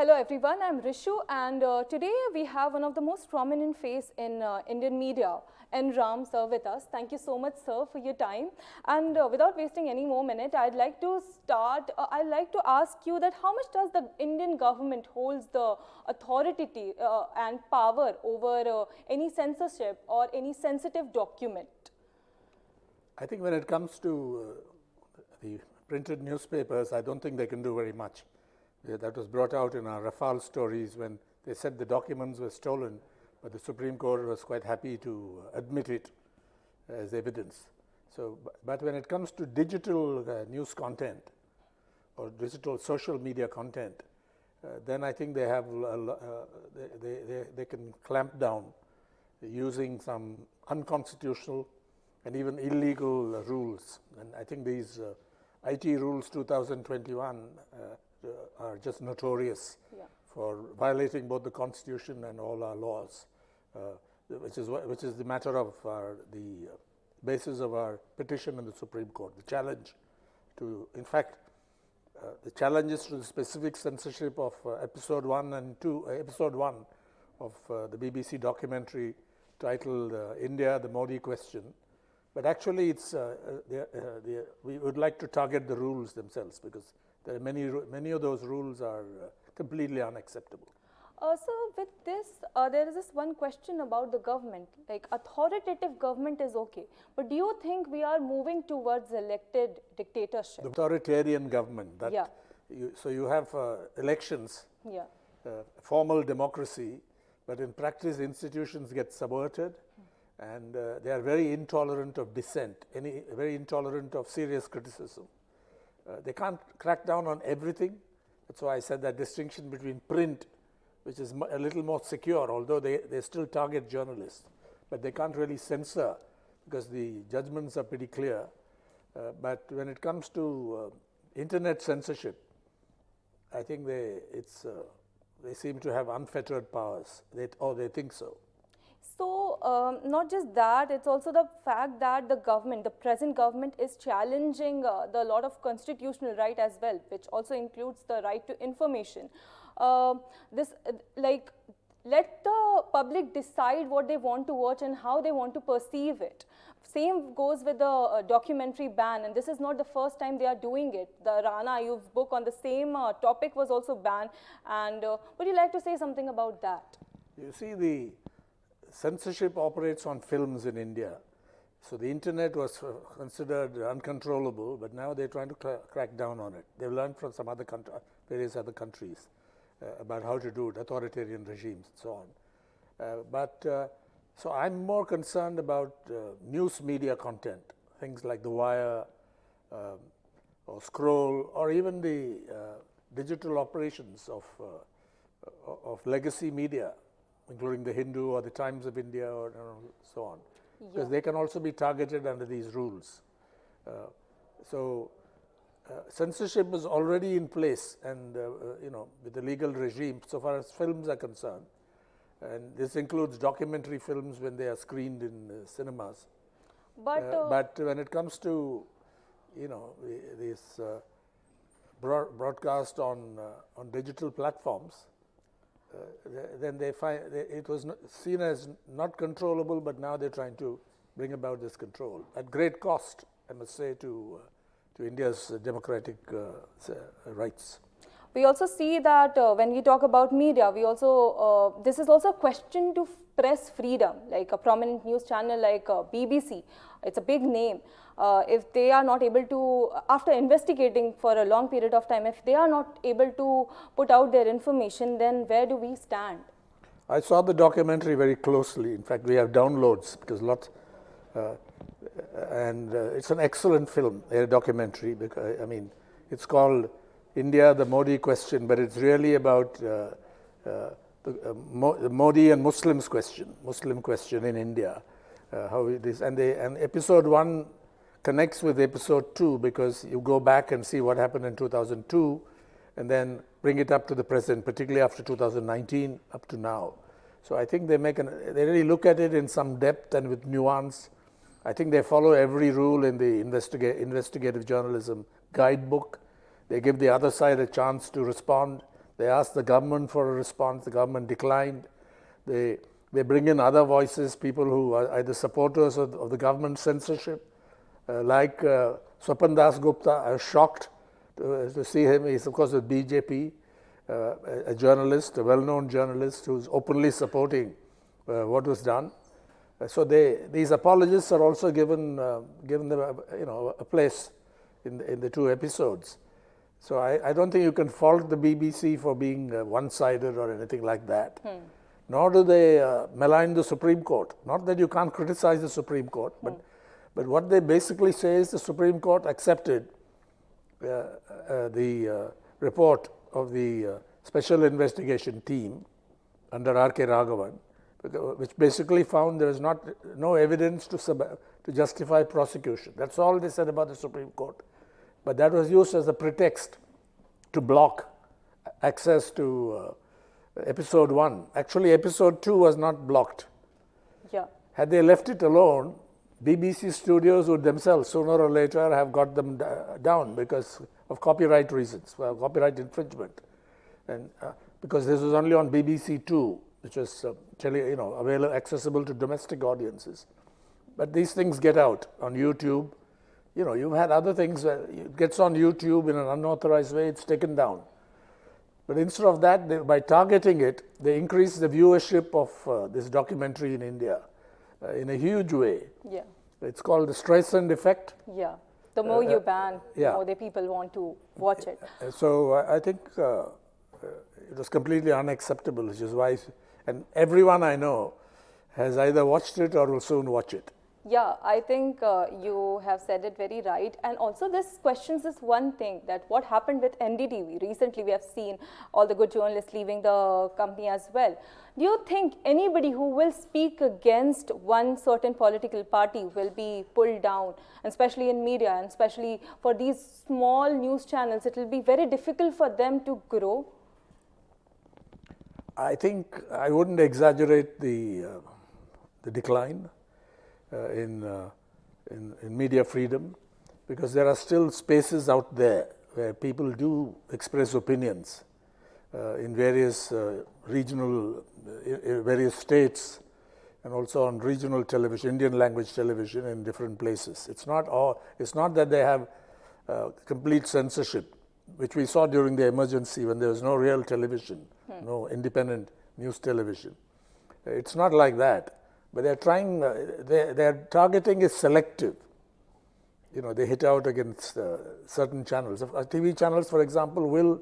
Hello everyone, I'm Rishu and today we have one of the most prominent face in Indian media, N. Ram sir with us. Thank you so much sir for your time, and without wasting any more minute, I'd like to ask you that how much does the Indian government holds the authority and power over any censorship or any sensitive document? I think when it comes to the printed newspapers, I don't think they can do very much. That was brought out in our Rafale stories when they said the documents were stolen, but the Supreme Court was quite happy to admit it as evidence. So, but when it comes to digital news content or digital social media content, then I think they have they can clamp down using some unconstitutional and even illegal rules. And I think these IT rules 2021 are just notorious for violating both the Constitution and all our laws, which is the matter of the basis of our petition in the Supreme Court. The challenge to, in fact, the challenges to the specific censorship of episode 1 of the BBC documentary titled India, the Modi Question. But actually, we would like to target the rules themselves, because there are many of those rules are completely unacceptable. So with this, there is this one question about the government. Like, authoritative government is okay, but do you think we are moving towards elected dictatorship? The authoritarian government. So you have elections, formal democracy, but in practice institutions get subverted, and they are very intolerant of dissent, very intolerant of serious criticism. They can't crack down on everything. That's why I said that distinction between print, which is a little more secure, although they still target journalists, but they can't really censor because the judgments are pretty clear. But when it comes to internet censorship, I think they seem to have unfettered powers, or they think so. So, not just that, it's also the fact that the present government is challenging the lot of constitutional right as well, which also includes the right to information. Let the public decide what they want to watch and how they want to perceive it. Same goes with the documentary ban, and this is not the first time they are doing it. The Rana Ayub's book on the same topic was also banned, and would you like to say something about that? You see, the censorship operates on films in India. So the internet was considered uncontrollable, but now they're trying to crack down on it. They've learned from some other various other countries about how to do it, authoritarian regimes and so on. So I'm more concerned about news media content, things like The Wire or Scroll, or even the digital operations of legacy media, including the Hindu or the Times of India or so on, because they can also be targeted under these rules. Censorship is already in place, and with the legal regime so far as films are concerned, and this includes documentary films when they are screened in cinemas. But when it comes to this broadcast on digital platforms, then they find it was seen as not controllable, but now they're trying to bring about this control at great cost, I must say, to India's democratic rights. We also see that when we talk about media, we also this is also a question to press freedom. Like a prominent news channel like BBC, it's a big name. If they are not able to, after investigating for a long period of time, if they are not able to put out their information, then where do we stand? I saw the documentary very closely. In fact, we have downloads because and it's an excellent film, a documentary. Because, I mean, it's called India, the Modi Question, but it's really about the Modi and Muslim question in India. How it is, and episode 1 connects with episode 2 because you go back and see what happened in 2002 and then bring it up to the present, particularly after 2019 up to now. So I think they really look at it in some depth and with nuance. I think they follow every rule in the investigative journalism guidebook. They give the other side a chance to respond. They asked the government for a response. The government declined. They bring in other voices, people who are either supporters of the government censorship, like Swapan Das Gupta. I was shocked to see him. He's, of course, with BJP, a journalist, a well-known journalist who's openly supporting what was done. So these apologists are also given them a place in the two episodes. So I don't think you can fault the BBC for being one-sided or anything like that. Nor do they malign the Supreme Court. Not that you can't criticize the Supreme Court, but what they basically say is the Supreme Court accepted the report of the Special Investigation Team under R.K. Raghavan, which basically found there is no evidence to justify prosecution. That's all they said about the Supreme Court. But that was used as a pretext to block access to episode 1. Actually, episode 2 was not blocked. Yeah. Had they left it alone, BBC studios would themselves sooner or later have got them down because of copyright reasons, copyright infringement. And because this was only on BBC 2, which was available, accessible to domestic audiences. But these things get out on YouTube. You've had other things where it gets on YouTube in an unauthorized way, it's taken down. But instead of that, by targeting it, they increase the viewership of this documentary in India in a huge way. Yeah. It's called the Streisand effect. Yeah. The more you ban, the more the people want to watch it. So I think it was completely unacceptable, which is why, and everyone I know has either watched it or will soon watch it. Yeah, I think you have said it very right. And also this questions this one thing, that what happened with NDTV. Recently we have seen all the good journalists leaving the company as well. Do you think anybody who will speak against one certain political party will be pulled down, especially in media, and especially for these small news channels, it will be very difficult for them to grow? I think I wouldn't exaggerate the decline in media freedom, because there are still spaces out there where people do express opinions in various various states, and also on regional television, Indian language television in different places. It's not that they have complete censorship, which we saw during the emergency when there was no real television, no independent news television. It's not like that. But they're trying, their targeting is selective. They hit out against certain channels. TV channels, for example, will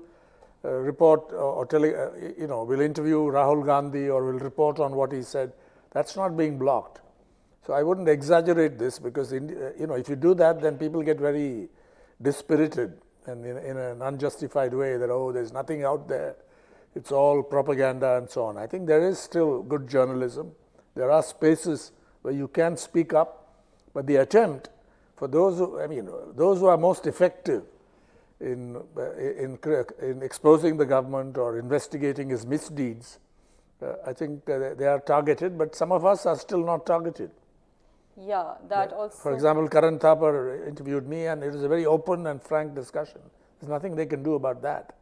report or will interview Rahul Gandhi or will report on what he said. That's not being blocked. So I wouldn't exaggerate this, because if you do that, then people get very dispirited and in an unjustified way that, there's nothing out there. It's all propaganda and so on. I think there is still good journalism. There are spaces where you can speak up, but the attempt for those who are most effective in exposing the government or investigating his misdeeds, I think they are targeted, but some of us are still not targeted. Yeah, that also. For example, Karan Thapar interviewed me, and it was a very open and frank discussion. There's nothing they can do about that.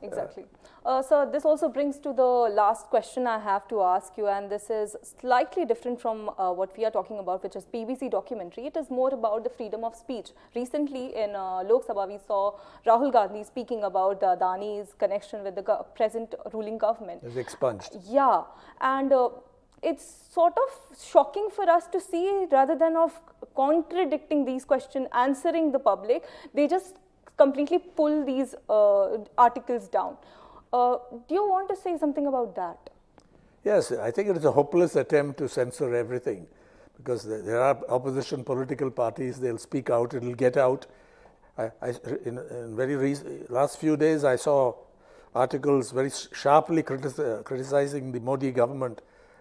Exactly. So this also brings to the last question I have to ask you, and this is slightly different from what we are talking about, which is BBC documentary. It is more about the freedom of speech. Recently in Lok Sabha, we saw Rahul Gandhi speaking about Adani's connection with the present ruling government. It's expunged. Yeah, and it's sort of shocking for us to see, rather than of contradicting these questions, answering the public, they just completely pull these articles down. Do you want to say something about that? Yes, I think it is a hopeless attempt to censor everything, because there are opposition political parties. They'll speak out, it'll get out. In last few days, I saw articles very sharply criticizing the Modi government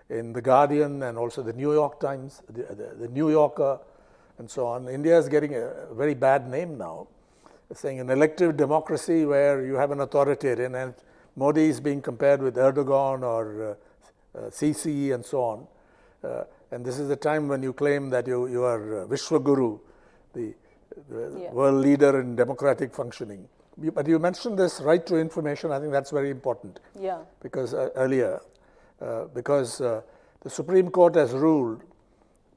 in The Guardian and also the New York Times, the New Yorker, and so on. India is getting a very bad name now, saying an elective democracy where you have an authoritarian, and Modi is being compared with Erdogan or Sisi and so on. And this is the time when you claim that you are Vishwaguru, the world leader in democratic functioning. But you mentioned this right to information. I think that's very important. Yeah. Because earlier, because the Supreme Court has ruled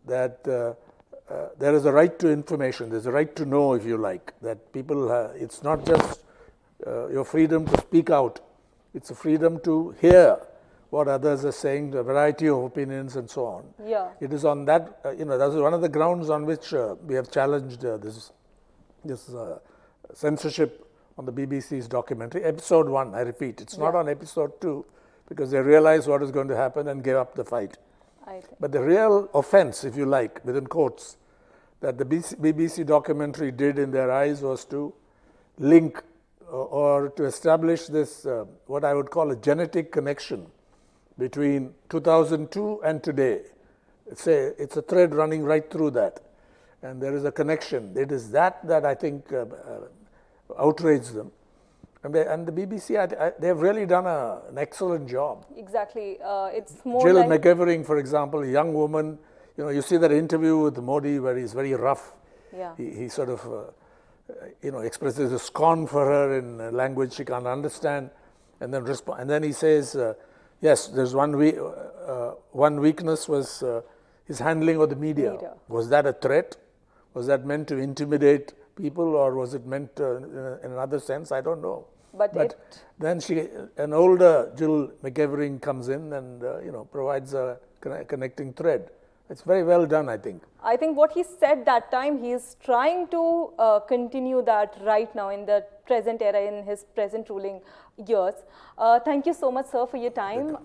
that there is a right to information. There's a right to know, if you like, that people. It's not just your freedom to speak out. It's a freedom to hear what others are saying, a variety of opinions, and so on. Yeah. It is on that. That's one of the grounds on which we have challenged this censorship on the BBC's documentary. Episode 1, I repeat, it's not on episode 2 because they realized what was going to happen and gave up the fight. But the real offense, if you like, within quotes, that the BBC documentary did in their eyes was to link or to establish this, what I would call a genetic connection between 2002 and today. It's a thread running right through that. And there is a connection. It is that I think outraged them. And the BBC, they have really done an excellent job. Exactly. It's more Jill like... McEvering, for example, a young woman, you see that interview with Modi where he's very rough. Yeah. He sort of, expresses a scorn for her in a language she can't understand. And then he says, yes, there's one weakness was his handling of the media. Was that a threat? Was that meant to intimidate people, or was it meant in another sense? I don't know. But then an older Jill McEvering comes in and provides a connecting thread. It's very well done, I think. I think what he said that time, he is trying to continue that right now in the present era, in his present ruling years. Thank you so much, sir, for your time.